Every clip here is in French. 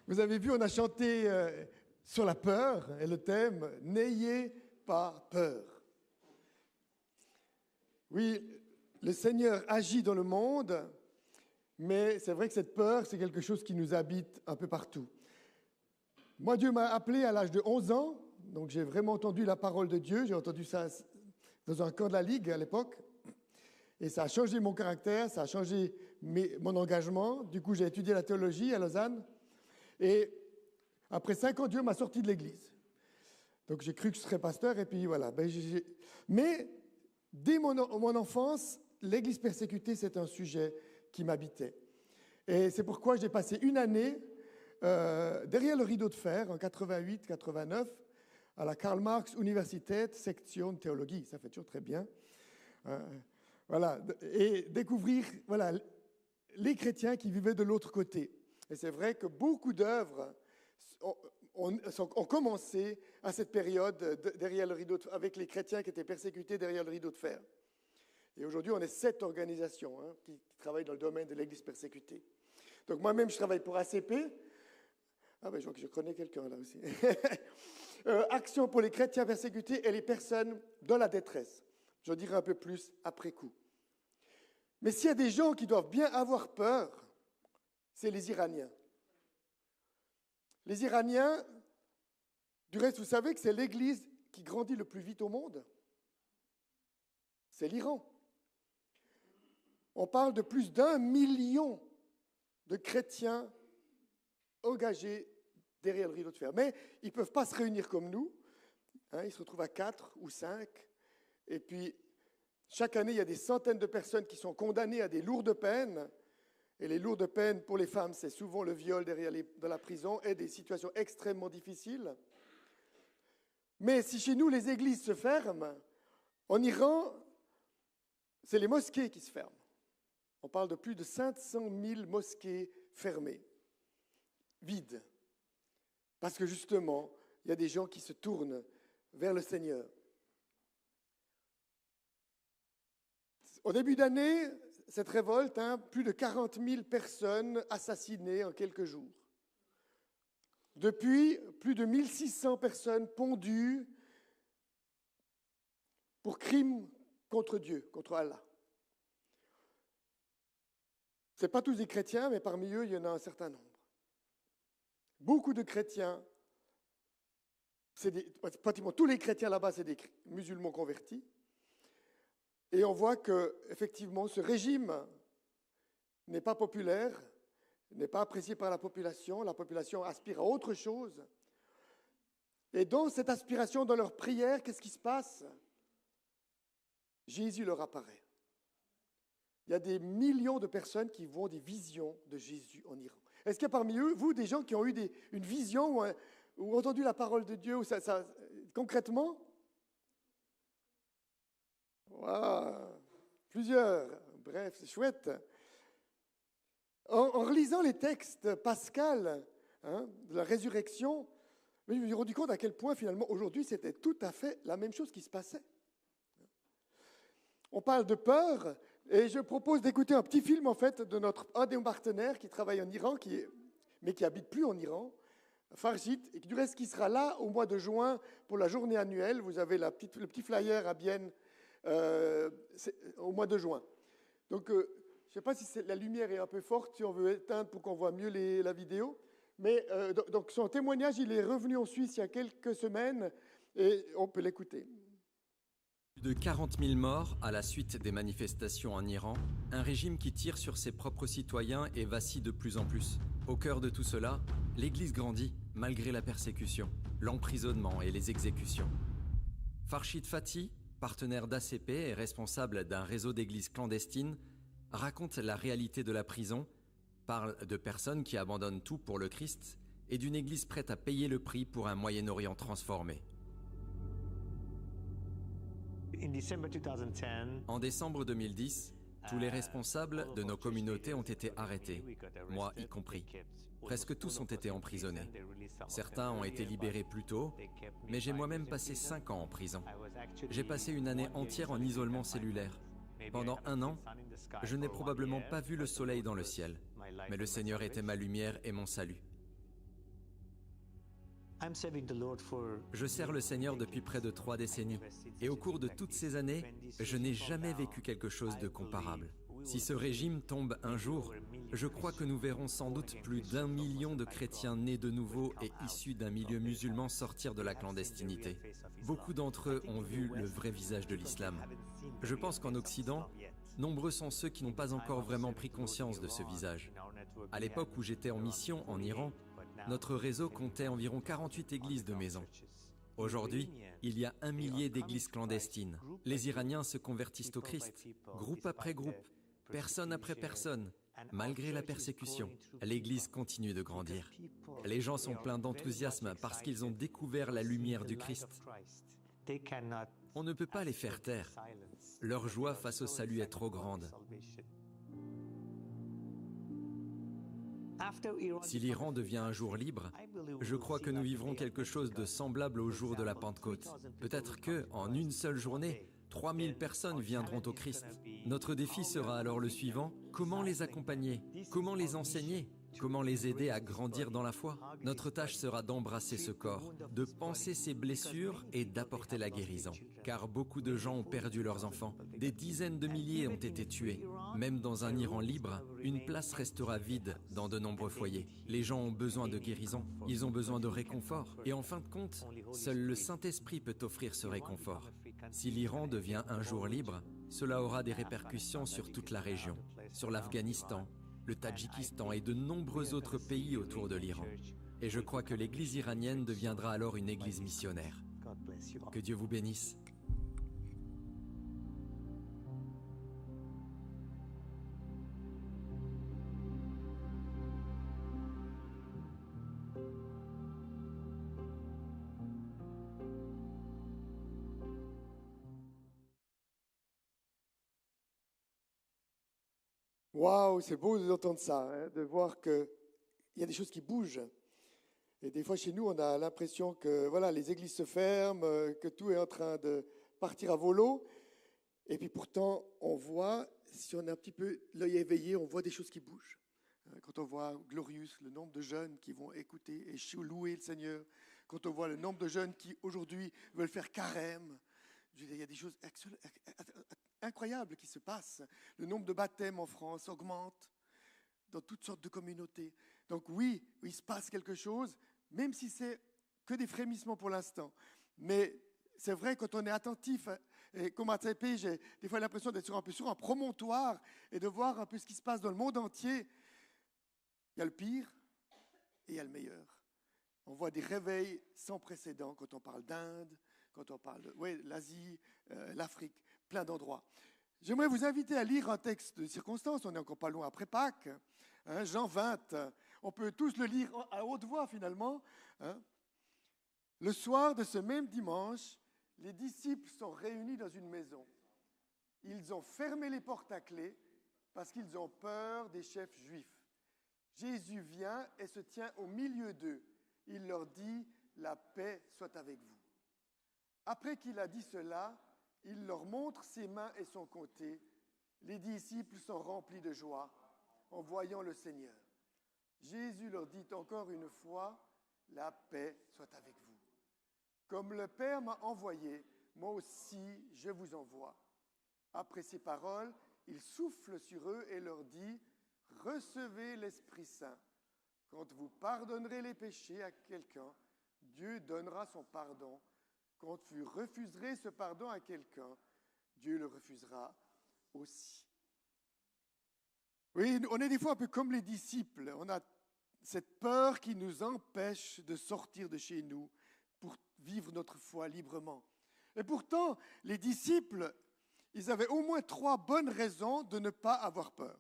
Vous avez vu, on a chanté sur la peur et le thème « N'ayez pas peur ». Oui, le Seigneur agit dans le monde, mais c'est vrai que cette peur, c'est quelque chose qui nous habite un peu partout. Moi, Dieu m'a appelé à l'âge de 11 ans, donc j'ai vraiment entendu la parole de Dieu. J'ai entendu ça dans un camp de la Ligue à l'époque. Et ça a changé mon caractère, ça a changé mon engagement. Du coup, j'ai étudié la théologie à Lausanne. Et après 5 ans, Dieu m'a sorti de l'église. Donc, j'ai cru que je serais pasteur, et puis voilà. Mais dès mon enfance, l'église persécutée, c'est un sujet qui m'habitait. Et c'est pourquoi j'ai passé une année derrière le rideau de fer, en 88-89, à la Karl Marx Universität, section de théologie. Ça fait toujours très bien. Voilà, et découvrir les chrétiens qui vivaient de l'autre côté. Et c'est vrai que beaucoup d'œuvres ont commencé à cette période derrière le rideau avec les chrétiens qui étaient persécutés derrière le rideau de fer. Et aujourd'hui, on est 7 organisations qui travaillent dans le domaine de l'Église persécutée. Donc moi-même, je travaille pour ACP. Ah ben, je connais quelqu'un là aussi. Action pour les chrétiens persécutés et les personnes dans la détresse. J'en dirai un peu plus après coup. Mais s'il y a des gens qui doivent bien avoir peur, c'est les Iraniens. Les Iraniens, du reste, vous savez que c'est l'Église qui grandit le plus vite au monde. C'est l'Iran. On parle de plus d'1 million de chrétiens engagés derrière le rideau de fer. Mais ils ne peuvent pas se réunir comme nous. Ils se retrouvent à 4 ou 5. Et puis, chaque année, il y a des centaines de personnes qui sont condamnées à des lourdes peines. Et les lourdes peines pour les femmes, c'est souvent le viol dans la prison et des situations extrêmement difficiles. Mais si chez nous, les églises se ferment, en Iran, c'est les mosquées qui se ferment. On parle de plus de 500 000 mosquées fermées, vides. Parce que justement, il y a des gens qui se tournent vers le Seigneur. Au début d'année, cette révolte, plus de 40 000 personnes assassinées en quelques jours. Depuis, plus de 1600 personnes pendues pour crimes contre Dieu, contre Allah. Ce n'est pas tous des chrétiens, mais parmi eux, il y en a un certain nombre. Beaucoup de chrétiens, pratiquement tous les chrétiens là-bas, c'est des musulmans convertis. Et on voit qu'effectivement, ce régime n'est pas populaire, n'est pas apprécié par la population aspire à autre chose. Et dans cette aspiration, dans leur prière, qu'est-ce qui se passe? Jésus leur apparaît. Il y a des millions de personnes qui voient des visions de Jésus en Iran. Est-ce qu'il y a parmi eux, vous, des gens qui ont eu une vision ou entendu la parole de Dieu concrètement? Wow, plusieurs. Bref, c'est chouette. En relisant les textes pascals de la résurrection, je me suis rendu compte à quel point finalement aujourd'hui c'était tout à fait la même chose qui se passait. On parle de peur et je propose d'écouter un petit film en fait de un des partenaires qui travaille en Iran, mais qui habite plus en Iran, Farjit, et du reste qui sera là au mois de juin pour la journée annuelle. Vous avez le petit flyer à Bienne au mois de juin. Donc, je ne sais pas si la lumière est un peu forte, si on veut éteindre pour qu'on voit mieux la vidéo. Mais donc, son témoignage, il est revenu en Suisse il y a quelques semaines et on peut l'écouter. Plus de 40 000 morts à la suite des manifestations en Iran, un régime qui tire sur ses propres citoyens et vacille de plus en plus. Au cœur de tout cela, l'Église grandit malgré la persécution, l'emprisonnement et les exécutions. Farshid Fati, partenaire d'ACP et responsable d'un réseau d'églises clandestines, raconte la réalité de la prison, parle de personnes qui abandonnent tout pour le Christ et d'une église prête à payer le prix pour un Moyen-Orient transformé. En décembre 2010, tous les responsables de nos communautés ont été arrêtés, moi y compris. Presque tous ont été emprisonnés. Certains ont été libérés plus tôt, mais j'ai moi-même passé 5 ans en prison. J'ai passé une année entière en isolement cellulaire. Pendant 1 an, je n'ai probablement pas vu le soleil dans le ciel, mais le Seigneur était ma lumière et mon salut. Je sers le Seigneur depuis près de 3 décennies. Et au cours de toutes ces années, je n'ai jamais vécu quelque chose de comparable. Si ce régime tombe un jour, je crois que nous verrons sans doute plus d'1 million de chrétiens nés de nouveau et issus d'un milieu musulman sortir de la clandestinité. Beaucoup d'entre eux ont vu le vrai visage de l'islam. Je pense qu'en Occident, nombreux sont ceux qui n'ont pas encore vraiment pris conscience de ce visage. À l'époque où j'étais en mission en Iran, notre réseau comptait environ 48 églises de maison. Aujourd'hui, il y a 1 millier d'églises clandestines. Les Iraniens se convertissent au Christ, groupe après groupe, personne après personne. Malgré la persécution, l'Église continue de grandir. Les gens sont pleins d'enthousiasme parce qu'ils ont découvert la lumière du Christ. On ne peut pas les faire taire. Leur joie face au salut est trop grande. Si l'Iran devient un jour libre, je crois que nous vivrons quelque chose de semblable au jour de la Pentecôte. Peut-être que, en une seule journée, 3000 personnes viendront au Christ. Notre défi sera alors le suivant: comment les accompagner? Comment les enseigner? Comment les aider à grandir dans la foi? Notre tâche sera d'embrasser ce corps, de panser ses blessures et d'apporter la guérison. Car beaucoup de gens ont perdu leurs enfants. Des dizaines de milliers ont été tués. Même dans un Iran libre, une place restera vide dans de nombreux foyers. Les gens ont besoin de guérison, ils ont besoin de réconfort. Et en fin de compte, seul le Saint-Esprit peut offrir ce réconfort. Si l'Iran devient un jour libre, cela aura des répercussions sur toute la région, sur l'Afghanistan, le Tadjikistan et de nombreux autres pays autour de l'Iran. Et je crois que l'église iranienne deviendra alors une église missionnaire. Que Dieu vous bénisse. Waouh, c'est beau d'entendre ça, hein, de voir qu'il y a des choses qui bougent. Et des fois, chez nous, on a l'impression que voilà, les églises se ferment, que tout est en train de partir à volo. Et puis pourtant, on voit, si on a un petit peu l'œil éveillé, on voit des choses qui bougent. Quand on voit Glorious, le nombre de jeunes qui vont écouter et louer le Seigneur, quand on voit le nombre de jeunes qui, aujourd'hui, veulent faire carême, il y a des choses incroyables qui se passent. Le nombre de baptêmes en France augmente dans toutes sortes de communautés. Donc oui, il se passe quelque chose, même si c'est que des frémissements pour l'instant. Mais c'est vrai, quand on est attentif, et comme à TP, j'ai des fois l'impression d'être sur un promontoire et de voir un peu ce qui se passe dans le monde entier. Il y a le pire et il y a le meilleur. On voit des réveils sans précédent quand on parle d'Inde, quand on parle de l'Asie, l'Afrique, plein d'endroits. J'aimerais vous inviter à lire un texte de circonstance, on n'est encore pas loin après Pâques, hein, Jean 20, on peut tous le lire à haute voix finalement. Hein. Le soir de ce même dimanche, les disciples sont réunis dans une maison. Ils ont fermé les portes à clé parce qu'ils ont peur des chefs juifs. Jésus vient et se tient au milieu d'eux. Il leur dit « La paix soit avec vous ». Après qu'il a dit cela, il leur montre ses mains et son côté. Les disciples sont remplis de joie en voyant le Seigneur. Jésus leur dit encore une fois, « La paix soit avec vous. Comme le Père m'a envoyé, moi aussi je vous envoie. » Après ces paroles, il souffle sur eux et leur dit, « Recevez l'Esprit Saint. Quand vous pardonnerez les péchés à quelqu'un, Dieu donnera son pardon. Quand vous refuserez ce pardon à quelqu'un, Dieu le refusera aussi. » Oui, on est des fois un peu comme les disciples. On a cette peur qui nous empêche de sortir de chez nous pour vivre notre foi librement. Et pourtant, les disciples, ils avaient au moins 3 bonnes raisons de ne pas avoir peur.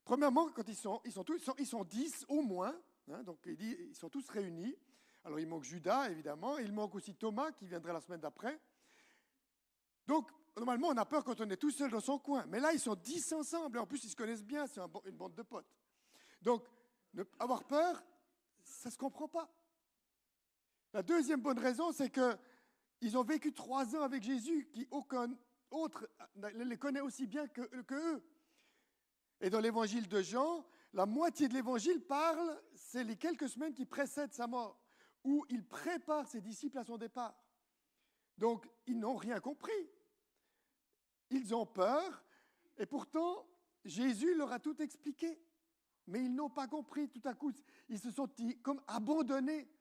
Premièrement, quand ils sont 10 au moins, hein, donc il dit, ils sont tous réunis. Alors il manque Judas, évidemment, et il manque aussi Thomas, qui viendra la semaine d'après. Donc, normalement, on a peur quand on est tout seul dans son coin. Mais là, ils sont 10 ensemble, et en plus, ils se connaissent bien, c'est une bande de potes. Donc, avoir peur, ça ne se comprend pas. La deuxième bonne raison, c'est qu'ils ont vécu 3 ans avec Jésus, qui aucun autre ne les connaît aussi bien que eux. Et dans l'évangile de Jean, La moitié de l'évangile parle, c'est les quelques semaines qui précèdent sa mort, où il prépare ses disciples à son départ. Donc, ils n'ont rien compris. Ils ont peur, et pourtant, Jésus leur a tout expliqué. Mais ils n'ont pas compris. Tout à coup, ils se sont sentis comme abandonnés.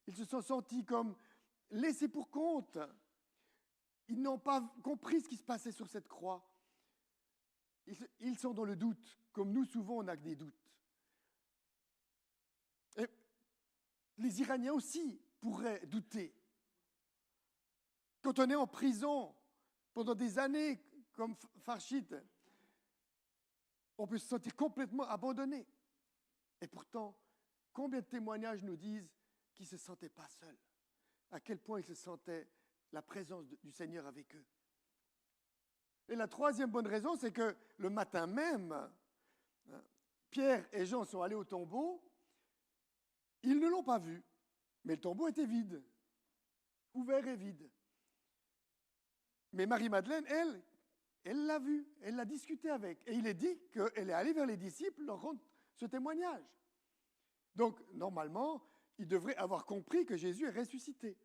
Ils se sont sentis comme laissés pour compte. Ils n'ont pas compris ce qui se passait sur cette croix. Ils sont dans le doute, comme nous, souvent, on a que des doutes. Et les Iraniens aussi pourraient douter. Quand on est en prison pendant des années, comme Farshid, on peut se sentir complètement abandonné. Et pourtant, combien de témoignages nous disent qu'ils ne se sentaient pas seuls, à quel point ils se sentaient la présence du Seigneur avec eux. Et la troisième bonne raison, c'est que le matin même, Pierre et Jean sont allés au tombeau, ils ne l'ont pas vu, mais le tombeau était vide, ouvert et vide. Mais Marie-Madeleine, elle l'a vu, elle l'a discuté avec. Et il est dit qu'elle est allée vers les disciples leur rendre ce témoignage. Donc, normalement, ils devraient avoir compris que Jésus est ressuscité.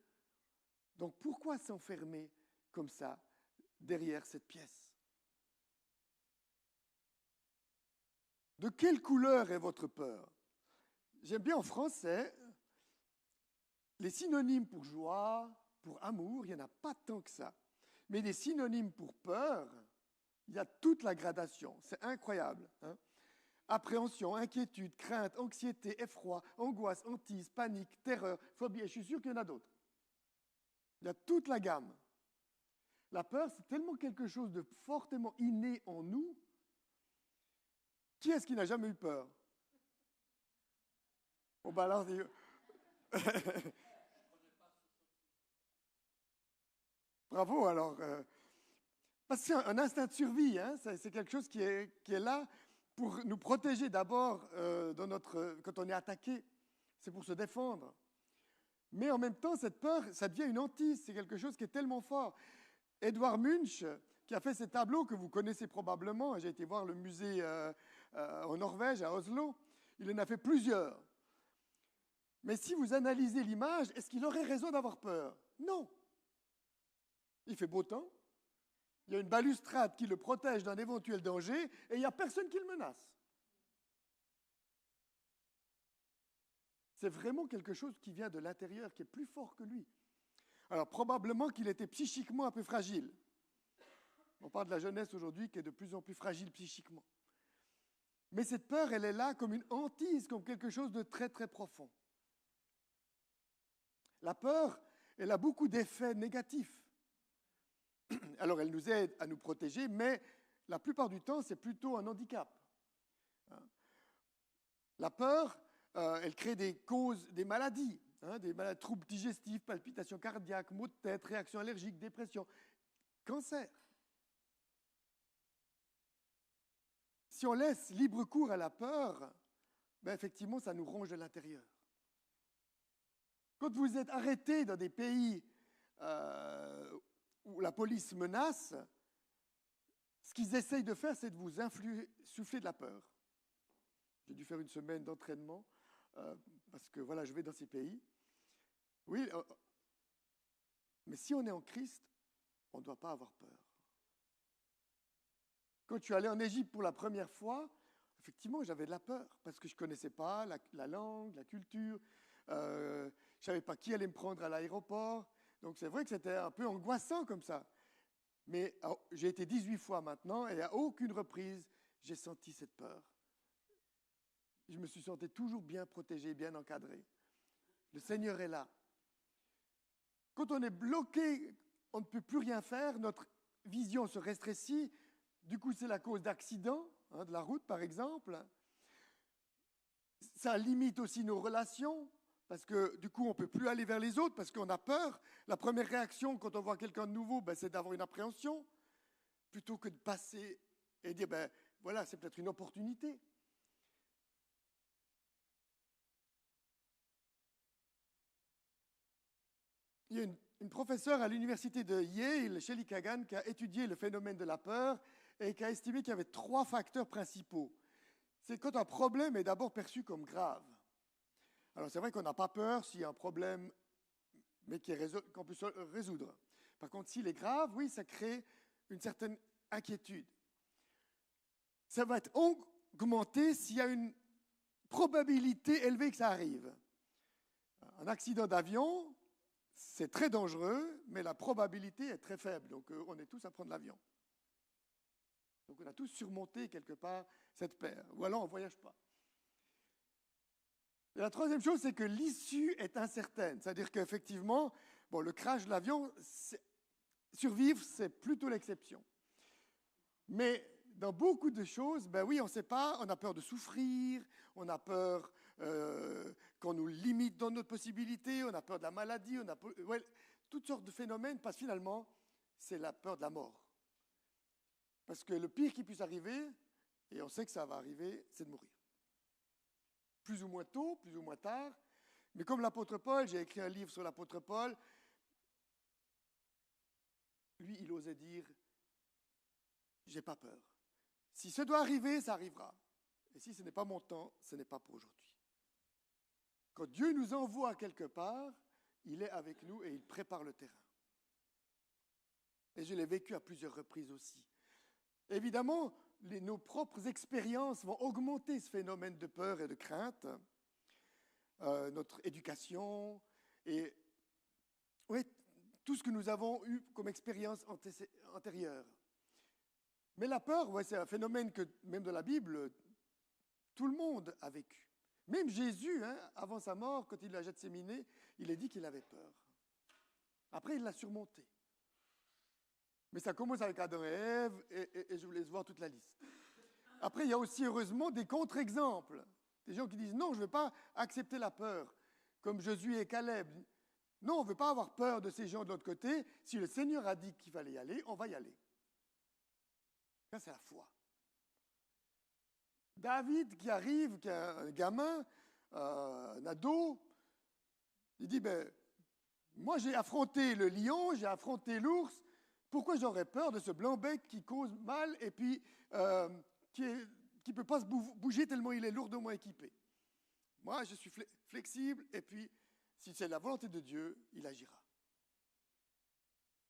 Donc, pourquoi s'enfermer comme ça derrière cette pièce? De quelle couleur est votre peur? J'aime bien en français, les synonymes pour joie, pour amour, il n'y en a pas tant que ça. Mais les synonymes pour peur, il y a toute la gradation. C'est incroyable. Hein? Appréhension, inquiétude, crainte, anxiété, effroi, angoisse, hantise, panique, terreur, phobie. Et je suis sûr qu'il y en a d'autres. Il y a toute la gamme. La peur, c'est tellement quelque chose de fortement inné en nous. Qui est-ce qui n'a jamais eu peur? On balance des... Bravo, alors. Parce que c'est un instinct de survie, hein, c'est quelque chose qui est là pour nous protéger d'abord quand on est attaqué. C'est pour se défendre. Mais en même temps, cette peur, ça devient une hantise. C'est quelque chose qui est tellement fort. Edvard Munch, qui a fait ces tableaux que vous connaissez probablement, j'ai été voir le musée en Norvège, à Oslo, il en a fait plusieurs. Mais si vous analysez l'image, est-ce qu'il aurait raison d'avoir peur? Non. Il fait beau temps, il y a une balustrade qui le protège d'un éventuel danger, et il n'y a personne qui le menace. C'est vraiment quelque chose qui vient de l'intérieur, qui est plus fort que lui. Alors probablement qu'il était psychiquement un peu fragile. On parle de la jeunesse aujourd'hui qui est de plus en plus fragile psychiquement. Mais cette peur, elle est là comme une hantise, comme quelque chose de très très profond. La peur, elle a beaucoup d'effets négatifs. Alors elle nous aide à nous protéger, mais la plupart du temps, c'est plutôt un handicap. La peur, elle crée des causes, des maladies, des maladies, troubles digestifs, palpitations cardiaques, maux de tête, réactions allergiques, dépression, cancer. Si on laisse libre cours à la peur, ben effectivement, ça nous ronge de l'intérieur. Quand vous êtes arrêté dans des pays où la police menace, ce qu'ils essayent de faire, c'est de vous souffler de la peur. J'ai dû faire une semaine d'entraînement parce que voilà, je vais dans ces pays. Oui, mais si on est en Christ, on ne doit pas avoir peur. Quand je suis allé en Égypte pour la première fois, effectivement, j'avais de la peur parce que je ne connaissais pas la langue, la culture. Je ne savais pas qui allait me prendre à l'aéroport. Donc c'est vrai que c'était un peu angoissant comme ça. Mais j'ai été 18 fois maintenant et à aucune reprise, j'ai senti cette peur. Je me suis senti toujours bien protégé, bien encadré. Le Seigneur est là. Quand on est bloqué, on ne peut plus rien faire, notre vision se restrécit. Du coup, c'est la cause d'accidents, de la route par exemple. Ça limite aussi nos relations, parce que du coup, on ne peut plus aller vers les autres, parce qu'on a peur. La première réaction quand on voit quelqu'un de nouveau, c'est d'avoir une appréhension, plutôt que de passer et dire, voilà, c'est peut-être une opportunité. Il y a une professeure à l'université de Yale, Shelley Kagan, qui a étudié le phénomène de la peur et qui a estimé qu'il y avait 3 facteurs principaux. c'est quand un problème est d'abord perçu comme grave. Alors c'est vrai qu'on n'a pas peur s'il y a un problème, mais qu'on peut résoudre. Par contre, s'il est grave, oui, ça crée une certaine inquiétude. Ça va être augmenté s'il y a une probabilité élevée que ça arrive. Un accident d'avion, c'est très dangereux, mais la probabilité est très faible. Donc on est tous à prendre l'avion. Donc on a tous surmonté quelque part cette peur. Ou alors on ne voyage pas. Et la troisième chose, c'est que l'issue est incertaine. C'est-à-dire qu'effectivement, le crash de l'avion, survivre, c'est plutôt l'exception. Mais dans beaucoup de choses, oui, on ne sait pas, on a peur de souffrir, on a peur qu'on nous limite dans notre possibilité, on a peur de la maladie, on a peur, toutes sortes de phénomènes, parce que finalement, c'est la peur de la mort. Parce que le pire qui puisse arriver, et on sait que ça va arriver, c'est de mourir. Plus ou moins tôt, plus ou moins tard, mais comme l'apôtre Paul, j'ai écrit un livre sur l'apôtre Paul, lui, il osait dire, j'ai pas peur. Si ça doit arriver, ça arrivera. Et si ce n'est pas mon temps, ce n'est pas pour aujourd'hui. Quand Dieu nous envoie quelque part, il est avec nous et il prépare le terrain. Et je l'ai vécu à plusieurs reprises aussi. Évidemment, nos propres expériences vont augmenter ce phénomène de peur et de crainte, notre éducation et tout ce que nous avons eu comme expérience antérieure. Mais la peur, c'est un phénomène que, même de la Bible, tout le monde a vécu. Même Jésus, avant sa mort, quand il a Gethséminé, il a dit qu'il avait peur. Après, il l'a surmonté. Mais ça commence avec Adam et Ève, et je vous laisse voir toute la liste. Après, il y a aussi, heureusement, des contre-exemples. Des gens qui disent, non, je ne veux pas accepter la peur, comme Josué et Caleb. Non, on ne veut pas avoir peur de ces gens de l'autre côté. Si le Seigneur a dit qu'il fallait y aller, on va y aller. Ça, c'est la foi. David qui arrive, qui est un gamin, un ado, il dit, moi j'ai affronté le lion, j'ai affronté l'ours, pourquoi j'aurais peur de ce blanc-bec qui cause mal et puis qui ne peut pas se bouger tellement il est lourdement équipé. Moi, je suis flexible et puis, si c'est la volonté de Dieu, il agira.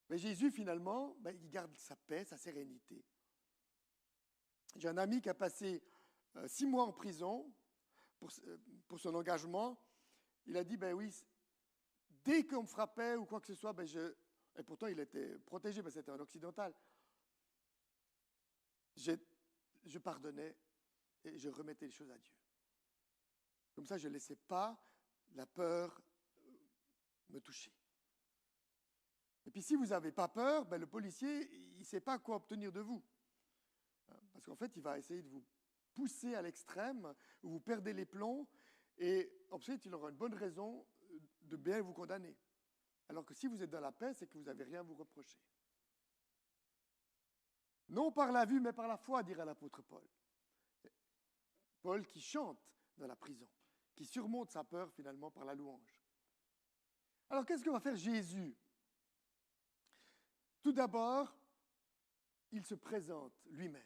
Mais Jésus, finalement, il garde sa paix, sa sérénité. J'ai un ami qui a passé 6 mois en prison pour son engagement. Il a dit, oui, dès qu'on me frappait ou quoi que ce soit, et pourtant il était protégé, mais c'était un occidental, je pardonnais et je remettais les choses à Dieu. Comme ça, je ne laissais pas la peur me toucher. Et puis si vous n'avez pas peur, le policier, il ne sait pas quoi obtenir de vous. Parce qu'en fait, il va essayer de vous pousser à l'extrême, où vous perdez les plombs, et ensuite, il aura une bonne raison de bien vous condamner. Alors que si vous êtes dans la paix, c'est que vous n'avez rien à vous reprocher. Non par la vue, mais par la foi, dirait l'apôtre Paul. Paul qui chante dans la prison, qui surmonte sa peur finalement par la louange. Alors qu'est-ce que va faire Jésus? Tout d'abord, il se présente lui-même.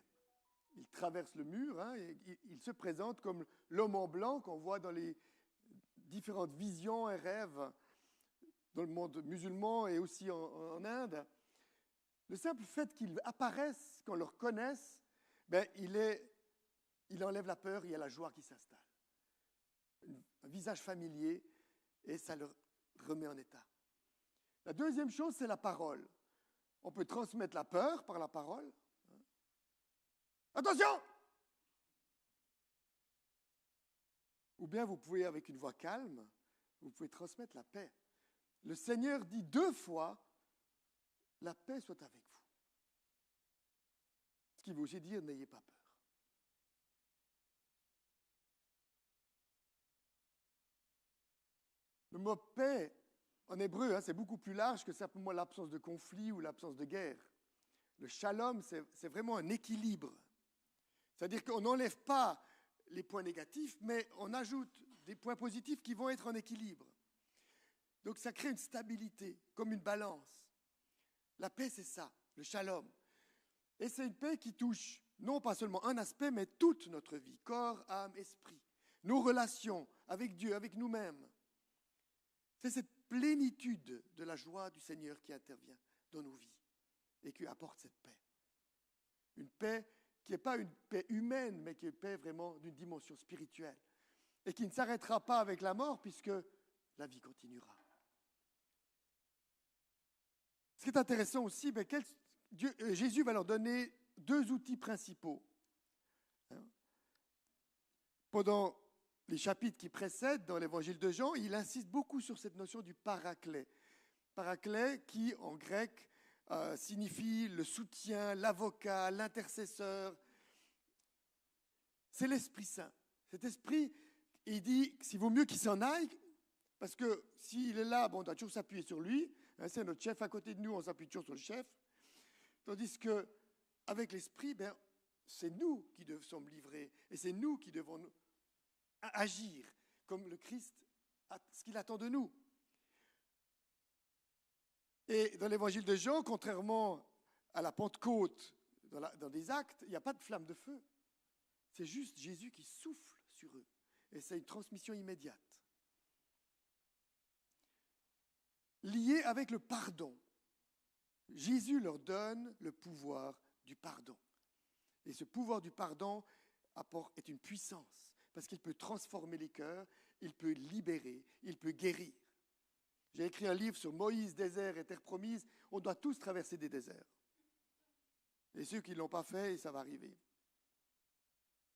Il traverse le mur, et il se présente comme l'homme en blanc qu'on voit dans les différentes visions et rêves dans le monde musulman et aussi en Inde. Le simple fait qu'il apparaisse, qu'on le reconnaisse, il enlève la peur, il y a la joie qui s'installe. Un visage familier, et ça le remet en état. La deuxième chose, c'est la parole. On peut transmettre la peur par la parole. Attention! Ou bien vous pouvez, avec une voix calme, vous pouvez transmettre la paix. Le Seigneur dit 2 fois, la paix soit avec vous. Ce qui veut aussi dire, n'ayez pas peur. Le mot paix, en hébreu, c'est beaucoup plus large que simplement l'absence de conflit ou l'absence de guerre. Le shalom, c'est vraiment un équilibre. C'est-à-dire qu'on n'enlève pas les points négatifs, mais on ajoute des points positifs qui vont être en équilibre. Donc ça crée une stabilité, comme une balance. La paix, c'est ça, le shalom. Et c'est une paix qui touche non pas seulement un aspect, mais toute notre vie, corps, âme, esprit, nos relations avec Dieu, avec nous-mêmes. C'est cette plénitude de la joie du Seigneur qui intervient dans nos vies et qui apporte cette paix. Une paix qui n'est pas une paix humaine, mais qui est une paix vraiment d'une dimension spirituelle et qui ne s'arrêtera pas avec la mort puisque la vie continuera. Ce qui est intéressant aussi, Jésus va leur donner 2 outils principaux. Pendant les chapitres qui précèdent dans l'évangile de Jean, il insiste beaucoup sur cette notion du paraclet. Paraclet qui, en grec, signifie le soutien, l'avocat, l'intercesseur. C'est l'Esprit Saint. Cet esprit, il dit qu'il vaut mieux qu'il s'en aille, parce que s'il est là, on doit toujours s'appuyer sur lui. C'est notre chef à côté de nous, on s'appuie toujours sur le chef. Tandis qu'avec l'Esprit, c'est nous qui sommes livrés, et c'est nous qui devons agir comme le Christ, ce qu'il attend de nous. Et dans l'évangile de Jean, contrairement à la Pentecôte, dans des actes, il n'y a pas de flamme de feu. C'est juste Jésus qui souffle sur eux. Et c'est une transmission immédiate. Lié avec le pardon. Jésus leur donne le pouvoir du pardon. Et ce pouvoir du pardon est une puissance, parce qu'il peut transformer les cœurs, il peut libérer, il peut guérir. J'ai écrit un livre sur Moïse, désert et terre promise. On doit tous traverser des déserts. Et ceux qui ne l'ont pas fait, ça va arriver.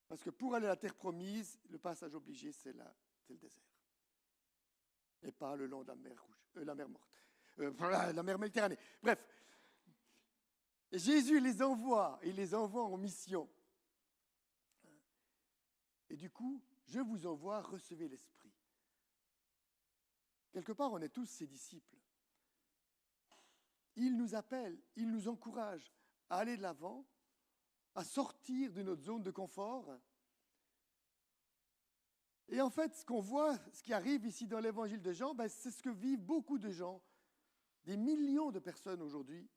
Parce que pour aller à la terre promise, le passage obligé, c'est le désert. Et pas le long de la mer rouge, la mer morte. La mer Méditerranée. Bref. Et Jésus les envoie, il les envoie en mission. Et du coup, je vous envoie, recevez l'Esprit. Quelque part, on est tous ses disciples. Il nous appelle, il nous encourage à aller de l'avant, à sortir de notre zone de confort. Et en fait, ce qu'on voit, ce qui arrive ici dans l'évangile de Jean, c'est ce que vivent beaucoup de gens, des millions de personnes aujourd'hui.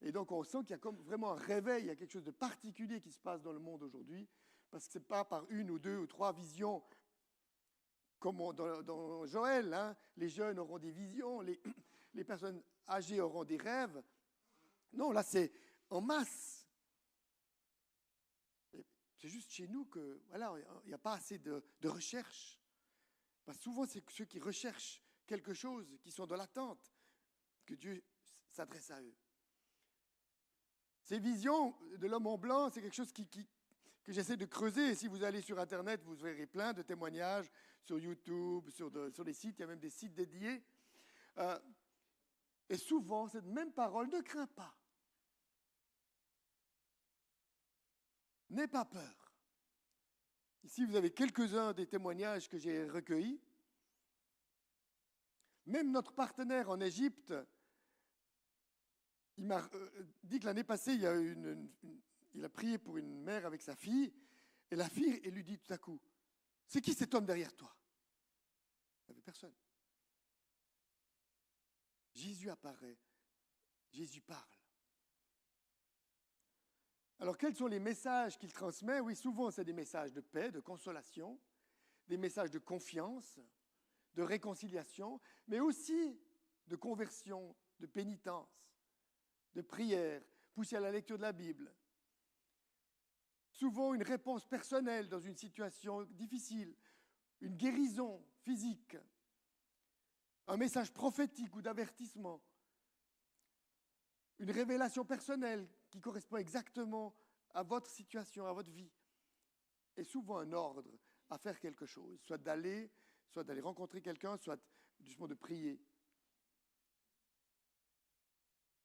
Et donc, on sent qu'il y a comme vraiment un réveil, il y a quelque chose de particulier qui se passe dans le monde aujourd'hui, parce que ce n'est pas par 1 ou 2 ou 3 visions, comme dans Joël, les jeunes auront des visions, les personnes âgées auront des rêves. Non, là, c'est en masse. C'est juste chez nous que, voilà, il n'y a pas assez de recherche. Parce que souvent, c'est ceux qui recherchent quelque chose, qui sont dans l'attente, que Dieu s'adresse à eux. Ces visions de l'homme en blanc, c'est quelque chose que j'essaie de creuser. Et si vous allez sur Internet, vous verrez plein de témoignages sur YouTube, sur les sites, il y a même des sites dédiés. Et souvent, cette même parole, ne crains pas. N'aie pas peur. Ici, vous avez quelques-uns des témoignages que j'ai recueillis. Même notre partenaire en Égypte, il m'a dit que l'année passée, il a prié pour une mère avec sa fille, et la fille, elle lui dit tout à coup, « C'est qui cet homme derrière toi ?» Il n'y avait personne. Jésus apparaît, Jésus parle. Alors, quels sont les messages qu'il transmet? Oui, souvent, c'est des messages de paix, de consolation, des messages de confiance, de réconciliation, mais aussi de conversion, de pénitence, de prière, poussée à la lecture de la Bible. Souvent, une réponse personnelle dans une situation difficile, une guérison physique, un message prophétique ou d'avertissement, une révélation personnelle qui correspond exactement à votre situation, à votre vie, et souvent un ordre à faire quelque chose, soit d'aller rencontrer quelqu'un, soit justement de prier.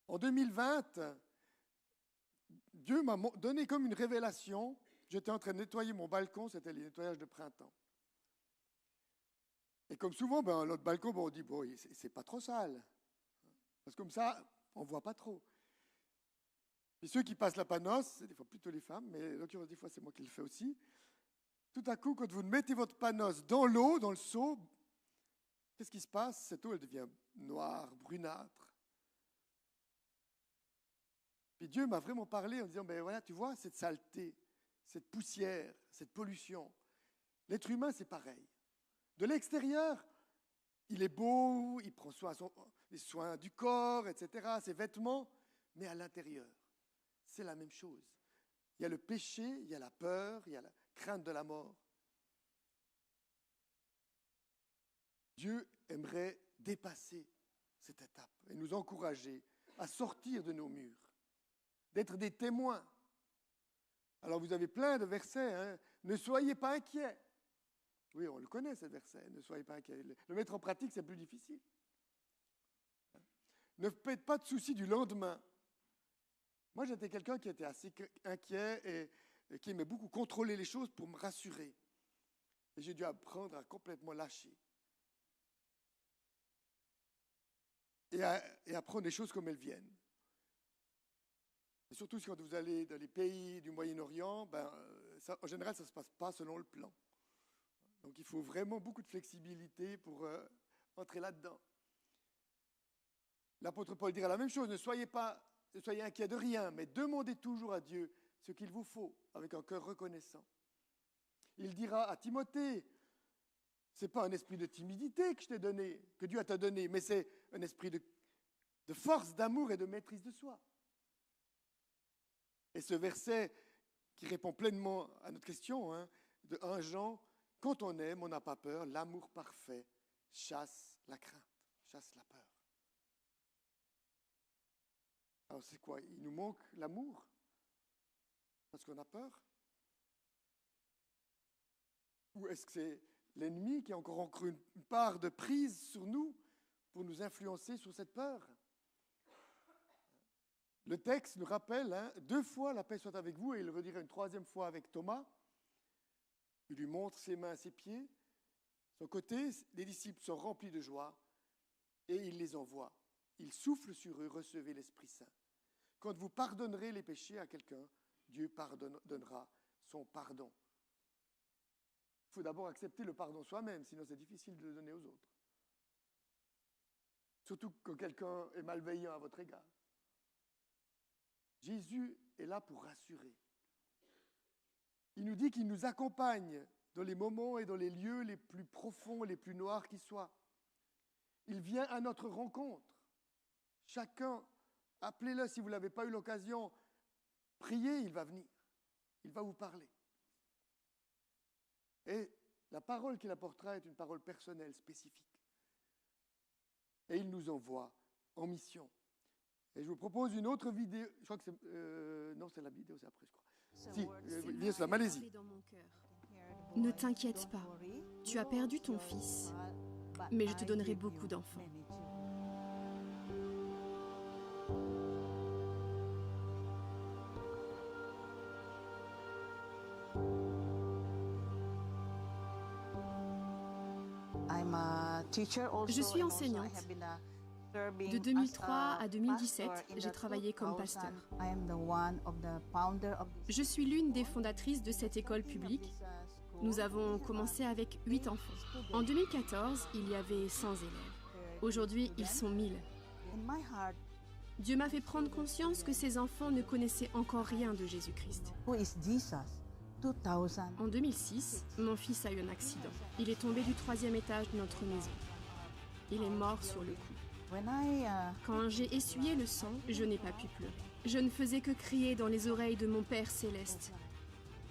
En 2020, Dieu m'a donné comme une révélation. J'étais en train de nettoyer mon balcon, c'était les nettoyages de printemps. Et comme souvent, l'autre balcon, on dit, bon, c'est pas trop sale. Parce que comme ça, on ne voit pas trop. Et ceux qui passent la panosse, c'est des fois plutôt les femmes, mais en l'occurrence, des fois, c'est moi qui le fais aussi. Tout à coup, quand vous mettez votre panosse dans l'eau, dans le seau, qu'est-ce qui se passe? Cette eau, elle devient noire, brunâtre. Puis Dieu m'a vraiment parlé en disant, ben voilà, tu vois, cette saleté, cette poussière, cette pollution, l'être humain, c'est pareil. De l'extérieur, il est beau, il prend les soins du corps, etc., ses vêtements, mais à l'intérieur, c'est la même chose. Il y a le péché, il y a la peur, il y a la crainte de la mort. Dieu aimerait dépasser cette étape et nous encourager à sortir de nos murs, d'être des témoins. Alors vous avez plein de versets, hein. Ne soyez pas inquiets. Oui, on le connaît, ce verset, ne soyez pas inquiets. Le mettre en pratique, c'est plus difficile. Ne faites pas de soucis du lendemain. Moi, j'étais quelqu'un qui était assez inquiet et qui aimait beaucoup contrôler les choses pour me rassurer. Et j'ai dû apprendre à complètement lâcher. Et à prendre les choses comme elles viennent. Et surtout quand vous allez dans les pays du Moyen-Orient, en général, ça ne se passe pas selon le plan. Donc il faut vraiment beaucoup de flexibilité pour entrer là-dedans. L'apôtre Paul dira la même chose, ne soyez inquiets de rien, mais demandez toujours à Dieu ce qu'il vous faut, avec un cœur reconnaissant. Il dira à Timothée, ce n'est pas un esprit de timidité que je t'ai donné, que Dieu t'a donné, mais c'est un esprit de force, d'amour et de maîtrise de soi. Et ce verset qui répond pleinement à notre question, hein, de 1 Jean, quand on aime, on n'a pas peur, l'amour parfait chasse la crainte, chasse la peur. Alors c'est quoi? Il nous manque l'amour parce qu'on a peur? Ou est-ce que c'est l'ennemi qui a encore une part de prise sur nous pour nous influencer sur cette peur? Le texte nous rappelle, hein, 2 fois la paix soit avec vous, et il le redira une 3e fois avec Thomas. Il lui montre ses mains, ses pieds. Son côté, les disciples sont remplis de joie et il les envoie. Il souffle sur eux, recevez l'Esprit Saint. Quand vous pardonnerez les péchés à quelqu'un, Dieu donnera son pardon. Il faut d'abord accepter le pardon soi-même, sinon c'est difficile de le donner aux autres. Surtout quand quelqu'un est malveillant à votre égard. Jésus est là pour rassurer. Il nous dit qu'il nous accompagne dans les moments et dans les lieux les plus profonds, les plus noirs qui soient. Il vient à notre rencontre. Chacun, appelez-le si vous n'avez pas eu l'occasion. Priez, il va venir. Il va vous parler. Et la parole qu'il apportera est une parole personnelle, spécifique. Et il nous envoie en mission. Et je vous propose une autre vidéo. Je crois que c'est... non, c'est la vidéo, c'est après, je crois. Si, viens cela, allez-y. Ne t'inquiète pas, tu as perdu ton fils, mais je te donnerai beaucoup d'enfants. Je suis enseignante. De 2003 à 2017, j'ai travaillé comme pasteur. Je suis l'une des fondatrices de cette école publique. Nous avons commencé avec 8 enfants. En 2014, il y avait 100 élèves. Aujourd'hui, ils sont 1000. Dieu m'a fait prendre conscience que ces enfants ne connaissaient encore rien de Jésus-Christ. En 2006, mon fils a eu un accident. Il est tombé du 3e étage de notre maison. Il est mort sur le coup. Quand j'ai essuyé le sang, je n'ai pas pu pleurer. Je ne faisais que crier dans les oreilles de mon Père céleste.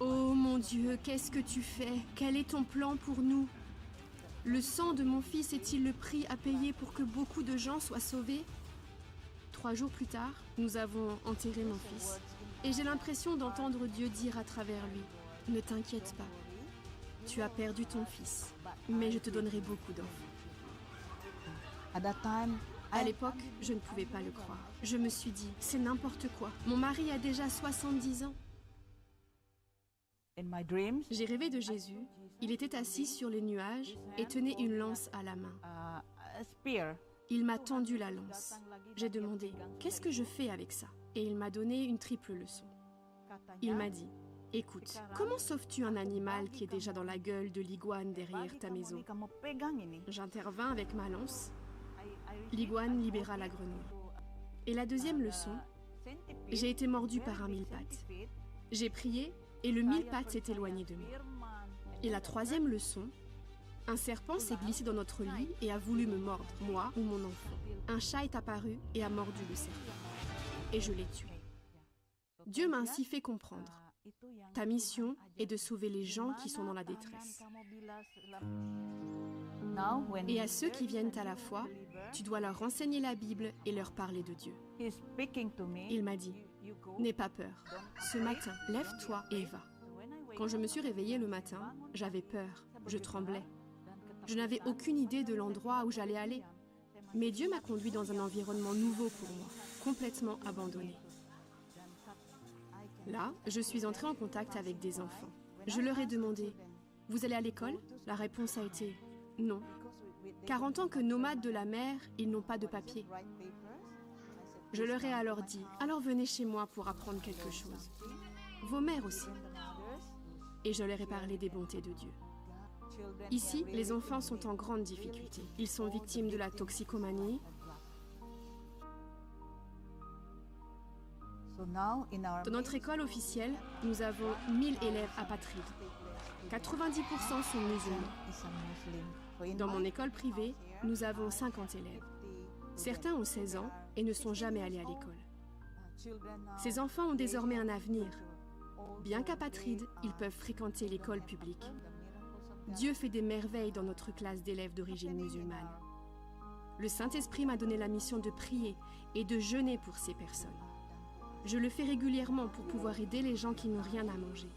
« Oh mon Dieu, qu'est-ce que tu fais? Quel est ton plan pour nous? Le sang de mon fils est-il le prix à payer pour que beaucoup de gens soient sauvés ?» 3 jours plus tard, nous avons enterré mon fils. Et j'ai l'impression d'entendre Dieu dire à travers lui, « Ne t'inquiète pas, tu as perdu ton fils, mais je te donnerai beaucoup d'enfants. » À l'époque, je ne pouvais pas le croire. Je me suis dit, c'est n'importe quoi. Mon mari a déjà 70 ans. J'ai rêvé de Jésus. Il était assis sur les nuages et tenait une lance à la main. Il m'a tendu la lance. J'ai demandé, qu'est-ce que je fais avec ça? Et il m'a donné une triple leçon. Il m'a dit, écoute, comment sauves-tu un animal qui est déjà dans la gueule de l'iguane derrière ta maison? J'intervins avec ma lance. L'iguane libéra la grenouille. Et la deuxième leçon, J'ai été mordu par un mille-pattes. J'ai prié et le mille-pattes s'est éloigné de moi. Et la troisième leçon, un serpent s'est glissé dans notre lit et a voulu me mordre, moi ou mon enfant. Un chat est apparu et a mordu le serpent. Et je l'ai tué. Dieu m'a ainsi fait comprendre. Ta mission est de sauver les gens qui sont dans la détresse. Et à ceux qui viennent à la foi, tu dois leur enseigner la Bible et leur parler de Dieu. Il m'a dit, n'aie pas peur. Ce matin, lève-toi et va. Quand je me suis réveillée le matin, j'avais peur, je tremblais. Je n'avais aucune idée de l'endroit où j'allais aller. Mais Dieu m'a conduit dans un environnement nouveau pour moi, complètement abandonné. Là, je suis entrée en contact avec des enfants. Je leur ai demandé, « Vous allez à l'école ?» La réponse a été, « Non. » Car en tant que nomades de la mer, ils n'ont pas de papier. Je leur ai alors dit, « Alors venez chez moi pour apprendre quelque chose. Vos mères aussi. » Et je leur ai parlé des bontés de Dieu. Ici, les enfants sont en grande difficulté. Ils sont victimes de la toxicomanie. Dans notre école officielle, nous avons 1000 élèves apatrides. 90% sont musulmans. Dans mon école privée, nous avons 50 élèves. Certains ont 16 ans et ne sont jamais allés à l'école. Ces enfants ont désormais un avenir. Bien qu'apatrides, ils peuvent fréquenter l'école publique. Dieu fait des merveilles dans notre classe d'élèves d'origine musulmane. Le Saint-Esprit m'a donné la mission de prier et de jeûner pour ces personnes. Je le fais régulièrement pour pouvoir aider les gens qui n'ont rien à manger.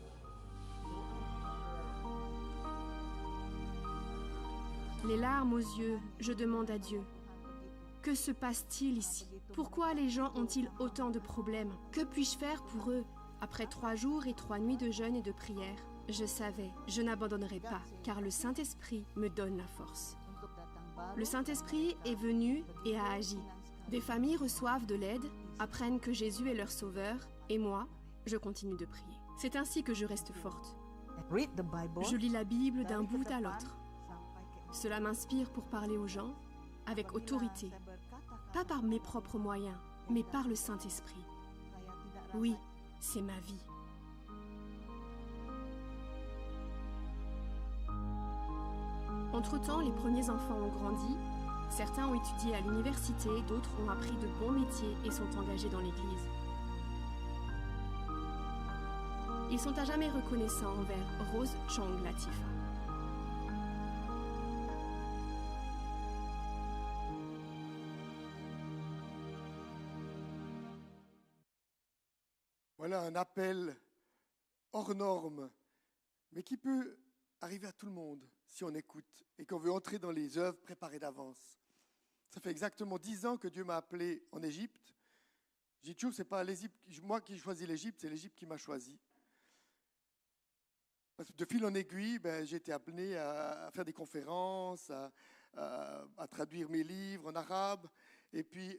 Les larmes aux yeux, je demande à Dieu, que se passe-t-il ici? Pourquoi les gens ont-ils autant de problèmes? Que puis-je faire pour eux? Après 3 jours et 3 nuits de jeûne et de prière, je savais, je n'abandonnerai pas, car le Saint-Esprit me donne la force. Le Saint-Esprit est venu et a agi. Des familles reçoivent de l'aide, apprennent que Jésus est leur sauveur, et moi, je continue de prier. C'est ainsi que je reste forte. Je lis la Bible d'un bout à l'autre. Cela m'inspire pour parler aux gens, avec autorité, pas par mes propres moyens, mais par le Saint-Esprit. Oui, c'est ma vie. Entre-temps, les premiers enfants ont grandi, certains ont étudié à l'université, d'autres ont appris de bons métiers et sont engagés dans l'Église. Ils sont à jamais reconnaissants envers Rose Chong Latifa. Voilà un appel hors norme, mais qui peut arriver à tout le monde si on écoute et qu'on veut entrer dans les œuvres préparées d'avance. Ça fait exactement 10 ans que Dieu m'a appelé en Égypte. J'ai dit toujours, c'est pas moi qui choisis l'Égypte, c'est l'Égypte qui m'a choisi. Parce que de fil en aiguille, j'ai été appelé à faire des conférences, à traduire mes livres en arabe. Et puis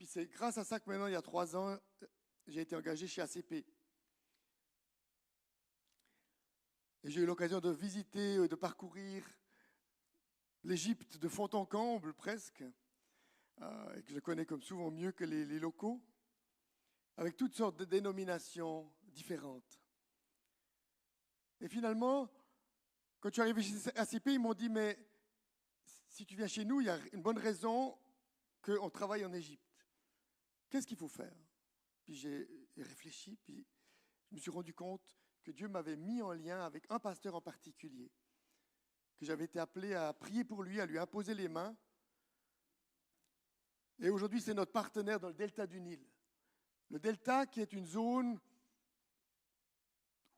c'est grâce à ça que maintenant, il y a 3 ans, j'ai été engagé chez ACP. Et j'ai eu l'occasion de visiter, de parcourir l'Égypte de fond en comble presque, et que je connais comme souvent mieux que les locaux, avec toutes sortes de dénominations différentes. Et finalement, quand je suis arrivé chez ACP, ils m'ont dit, mais si tu viens chez nous, il y a une bonne raison qu'on travaille en Égypte. Qu'est-ce qu'il faut faire? Puis j'ai réfléchi, puis je me suis rendu compte que Dieu m'avait mis en lien avec un pasteur en particulier, que j'avais été appelé à prier pour lui, à lui imposer les mains. Et aujourd'hui, c'est notre partenaire dans le delta du Nil. Le delta qui est une zone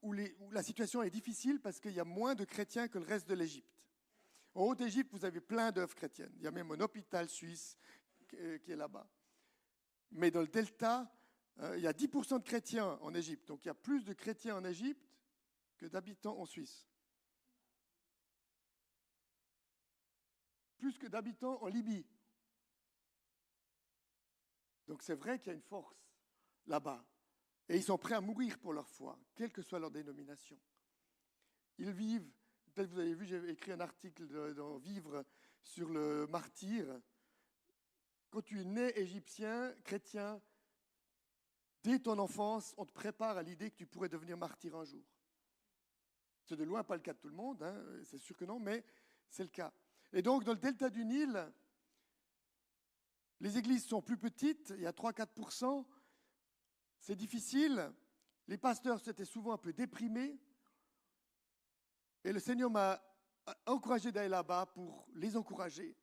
où la situation est difficile parce qu'il y a moins de chrétiens que le reste de l'Égypte. En Haute-Égypte, vous avez plein d'œuvres chrétiennes. Il y a même un hôpital suisse qui est là-bas. Mais dans le delta, il y a 10% de chrétiens en Égypte. Donc il y a plus de chrétiens en Égypte que d'habitants en Suisse. Plus que d'habitants en Libye. Donc c'est vrai qu'il y a une force là-bas. Et ils sont prêts à mourir pour leur foi, quelle que soit leur dénomination. Ils vivent, peut-être vous avez vu, j'ai écrit un article dans Vivre sur le martyr. Quand tu es né égyptien, chrétien, Dès ton enfance, on te prépare à l'idée que tu pourrais devenir martyr un jour. C'est de loin pas le cas de tout le monde, hein, c'est sûr que non, mais c'est le cas. Et donc, dans le delta du Nil, les églises sont plus petites, il y a 3-4%, c'est difficile. Les pasteurs étaient souvent un peu déprimés. Et le Seigneur m'a encouragé d'aller là-bas pour les encourager.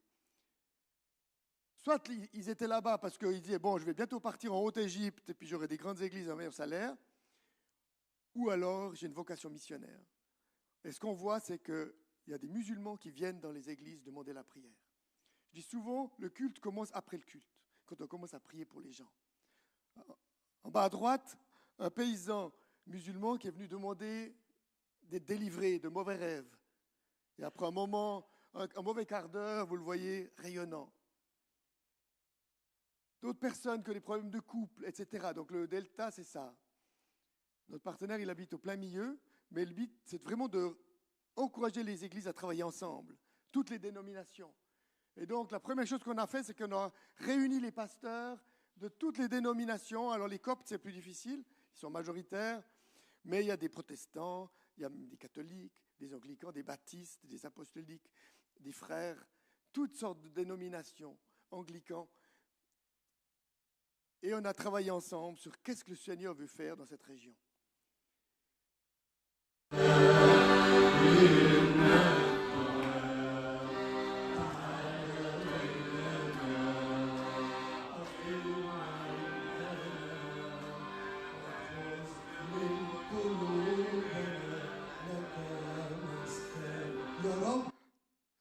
Soit ils étaient là-bas parce qu'ils disaient, bon, je vais bientôt partir en Haute-Égypte et puis j'aurai des grandes églises à un meilleur salaire. Ou alors, j'ai une vocation missionnaire. Et ce qu'on voit, c'est qu'il y a des musulmans qui viennent dans les églises demander la prière. Je dis souvent, le culte commence après le culte, quand on commence à prier pour les gens. En bas à droite, un paysan musulman qui est venu demander d'être délivré de mauvais rêves. Et après un moment, un mauvais quart d'heure, vous le voyez rayonnant. D'autres personnes qui ont des problèmes de couple, etc. Donc le delta, c'est ça. Notre partenaire, il habite au plein milieu, mais le but, c'est vraiment d'encourager les églises à travailler ensemble, toutes les dénominations. Et donc, la première chose qu'on a fait, c'est qu'on a réuni les pasteurs de toutes les dénominations. Alors, les coptes, c'est plus difficile, ils sont majoritaires, mais il y a des protestants, il y a des catholiques, des anglicans, des baptistes, des apostoliques, des frères, toutes sortes de dénominations, anglicans. Et on a travaillé ensemble sur qu'est-ce que le Seigneur veut faire dans cette région.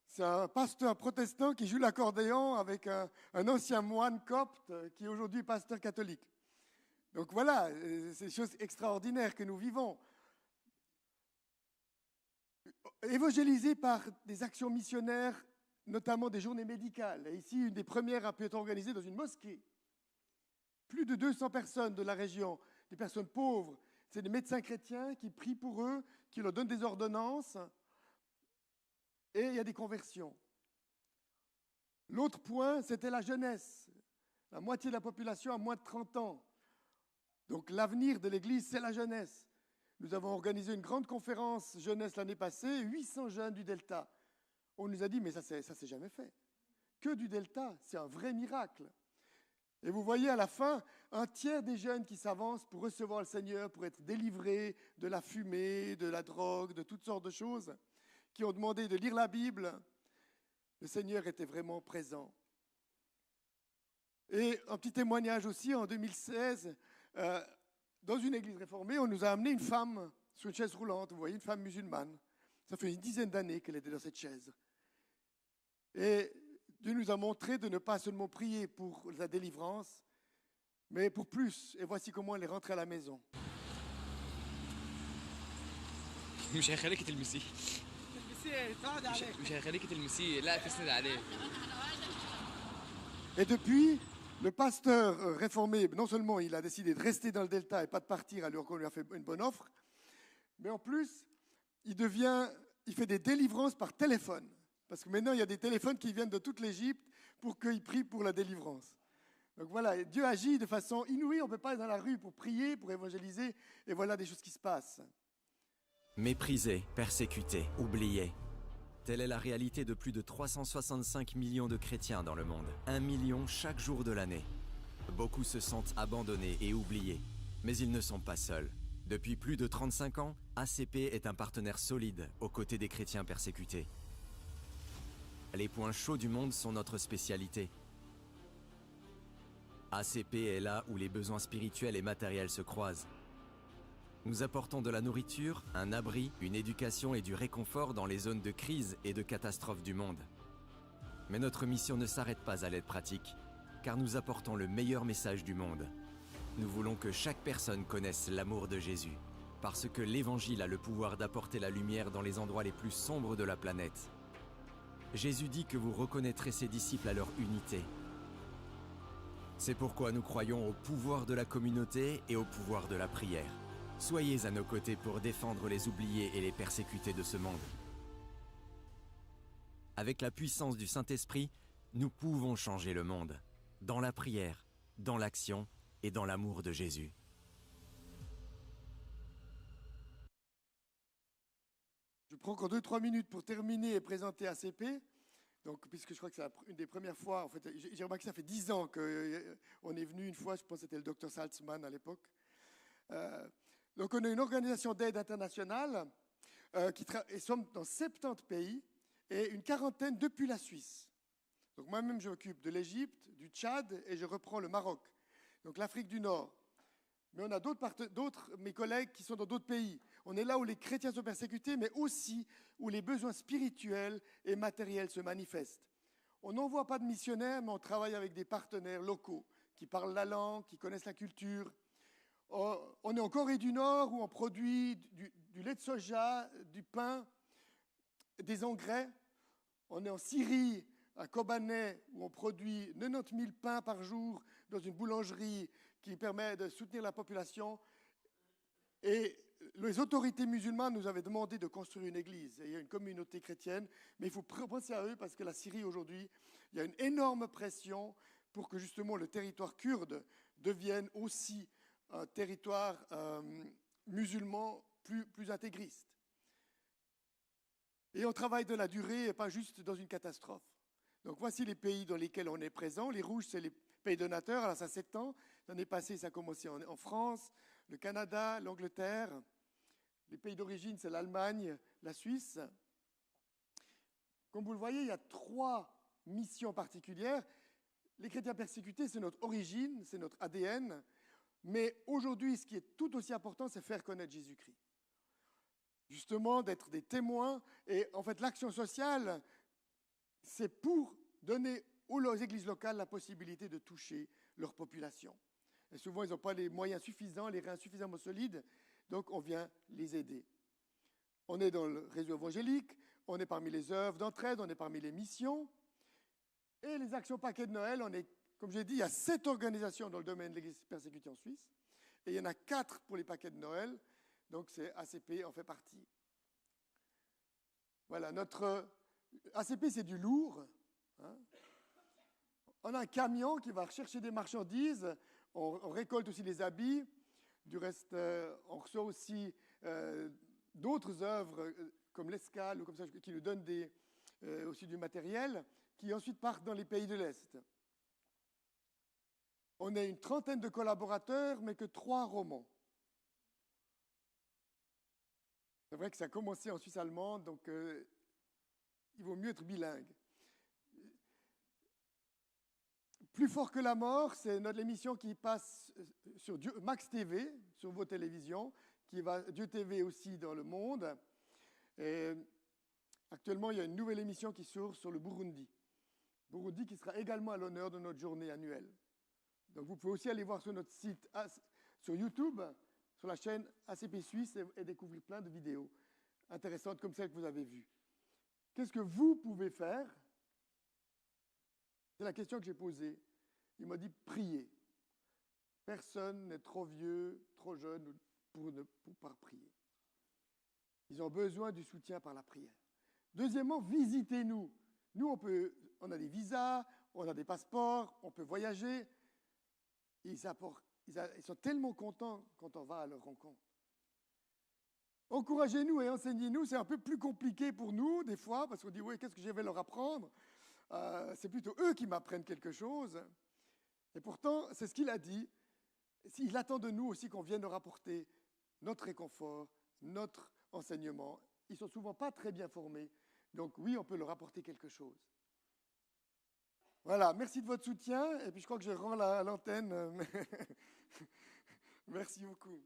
C'est un pasteur protestant qui joue l'accordéon avec un ancien moine copte qui est aujourd'hui pasteur catholique. Donc voilà, c'est des choses extraordinaires que nous vivons. Évangélisés par des actions missionnaires, notamment des journées médicales. Et ici, une des premières a pu être organisée dans une mosquée. Plus de 200 personnes de la région, des personnes pauvres, c'est des médecins chrétiens qui prient pour eux, qui leur donnent des ordonnances. Et il y a des conversions. L'autre point, c'était la jeunesse. La moitié de la population a moins de 30 ans. Donc l'avenir de l'Église, c'est la jeunesse. Nous avons organisé une grande conférence jeunesse l'année passée, 800 jeunes du Delta. On nous a dit, mais ça s'est jamais fait. Que du Delta, c'est un vrai miracle. Et vous voyez à la fin, un tiers des jeunes qui s'avancent pour recevoir le Seigneur, pour être délivrés de la fumée, de la drogue, de toutes sortes de choses, qui ont demandé de lire la Bible. Le Seigneur était vraiment présent. Et un petit témoignage aussi, en 2016, dans une église réformée, on nous a amené une femme sur une chaise roulante, vous voyez, une femme musulmane. Ça fait une dizaine d'années qu'elle était dans cette chaise. Et Dieu nous a montré de ne pas seulement prier pour la délivrance, mais pour plus. Et voici comment elle est rentrée à la maison. مش هيخليكي تلمسيه مش هيخليكي تلمسيه لا تسند عليه. Et depuis, le pasteur réformé, non seulement il a décidé de rester dans le Delta et pas de partir alors qu'on lui a fait une bonne offre, mais en plus, il fait des délivrances par téléphone. Parce que maintenant, il y a des téléphones qui viennent de toute l'Égypte pour qu'ils prient pour la délivrance. Donc voilà, Dieu agit de façon inouïe, on ne peut pas aller dans la rue pour prier, pour évangéliser, et voilà des choses qui se passent. Méprisés, persécutés, oubliés. Telle est la réalité de plus de 365 millions de chrétiens dans le monde. 1 million chaque jour de l'année. Beaucoup se sentent abandonnés et oubliés. Mais ils ne sont pas seuls. Depuis plus de 35 ans, ACP est un partenaire solide aux côtés des chrétiens persécutés. Les points chauds du monde sont notre spécialité. ACP est là où les besoins spirituels et matériels se croisent. Nous apportons de la nourriture, un abri, une éducation et du réconfort dans les zones de crise et de catastrophe du monde. Mais notre mission ne s'arrête pas à l'aide pratique, car nous apportons le meilleur message du monde. Nous voulons que chaque personne connaisse l'amour de Jésus, parce que l'Évangile a le pouvoir d'apporter la lumière dans les endroits les plus sombres de la planète. Jésus dit que vous reconnaîtrez ses disciples à leur unité. C'est pourquoi nous croyons au pouvoir de la communauté et au pouvoir de la prière. Soyez à nos côtés pour défendre les oubliés et les persécutés de ce monde. Avec la puissance du Saint-Esprit, nous pouvons changer le monde, dans la prière, dans l'action et dans l'amour de Jésus. prends encore 2-3 minutes pour terminer et présenter ACP. Donc, puisque je crois que c'est une des premières fois, en fait, j'ai remarqué que ça fait 10 ans qu'on est venu une fois, je pense que c'était le docteur Salzman à l'époque. Donc, on est une organisation d'aide internationale et sommes dans 70 pays et une quarantaine depuis la Suisse. Donc, moi-même, je m'occupe de l'Égypte, du Tchad et je reprends le Maroc. Donc, l'Afrique du Nord. Mais on a d'autres, mes collègues, qui sont dans d'autres pays. On est là où les chrétiens sont persécutés, mais aussi où les besoins spirituels et matériels se manifestent. On n'envoie pas de missionnaires, mais on travaille avec des partenaires locaux qui parlent la langue, qui connaissent la culture. On est en Corée du Nord où on produit du lait de soja, du pain, des engrais. On est en Syrie, à Kobané, où on produit 90 000 pains par jour dans une boulangerie qui permet de soutenir la population. Et les autorités musulmanes nous avaient demandé de construire une église. Et il y a une communauté chrétienne, mais il faut penser à eux parce que la Syrie, aujourd'hui, il y a une énorme pression pour que justement le territoire kurde devienne aussi un territoire musulman plus intégriste. Et on travaille dans la durée et pas juste dans une catastrophe. Donc voici les pays dans lesquels on est présent. Les rouges, c'est les pays donateurs. Alors ça s'étend. L'année passée, ça a commencé en France, le Canada, l'Angleterre. Les pays d'origine, c'est l'Allemagne, la Suisse. Comme vous le voyez, il y a 3 missions particulières. Les chrétiens persécutés, c'est notre origine, c'est notre ADN. Mais aujourd'hui, ce qui est tout aussi important, c'est faire connaître Jésus-Christ. Justement, d'être des témoins. Et en fait, l'action sociale, c'est pour donner aux églises locales la possibilité de toucher leur population. Et souvent, ils n'ont pas les moyens suffisants, les reins suffisamment solides, donc on vient les aider. On est dans le réseau évangélique, on est parmi les œuvres d'entraide, on est parmi les missions. Et les actions paquets de Noël, on est, comme j'ai dit, il y a 7 organisations dans le domaine de l'Église persécutée en Suisse, et il y en a 4 pour les paquets de Noël, donc c'est ACP en fait partie. Voilà, notre ACP, c'est du lourd. Hein. On a un camion qui va rechercher des marchandises. On récolte aussi les habits. Du reste, on reçoit aussi d'autres œuvres comme l'Escale ou comme ça, qui nous donnent aussi du matériel qui ensuite partent dans les pays de l'Est. On a une trentaine de collaborateurs, mais que 3 romans. C'est vrai que ça a commencé en Suisse allemande, donc il vaut mieux être bilingue. Plus fort que la mort, c'est notre émission qui passe sur Max TV, sur vos télévisions, qui va Dieu TV aussi dans le monde. Et actuellement, il y a une nouvelle émission qui sort sur le Burundi. Burundi qui sera également à l'honneur de notre journée annuelle. Donc vous pouvez aussi aller voir sur notre site, sur YouTube, sur la chaîne ACP Suisse et découvrir plein de vidéos intéressantes comme celles que vous avez vues. Qu'est-ce que vous pouvez faire? C'est la question que j'ai posée. Il m'a dit prier. Personne n'est trop vieux, trop jeune pour pas prier. Ils ont besoin du soutien par la prière. Deuxièmement, visitez-nous. Nous, on a des visas, on a des passeports, on peut voyager. Et ils sont tellement contents quand on va à leur rencontre. Encouragez-nous et enseignez-nous. C'est un peu plus compliqué pour nous, des fois, parce qu'on dit, oui, qu'est-ce que je vais leur apprendre? C'est plutôt eux qui m'apprennent quelque chose. Et pourtant, c'est ce qu'il a dit. Il attend de nous aussi qu'on vienne leur apporter notre réconfort, notre enseignement. Ils ne sont souvent pas très bien formés. Donc oui, on peut leur apporter quelque chose. Voilà, merci de votre soutien. Et puis je crois que je rends l'antenne. Merci beaucoup.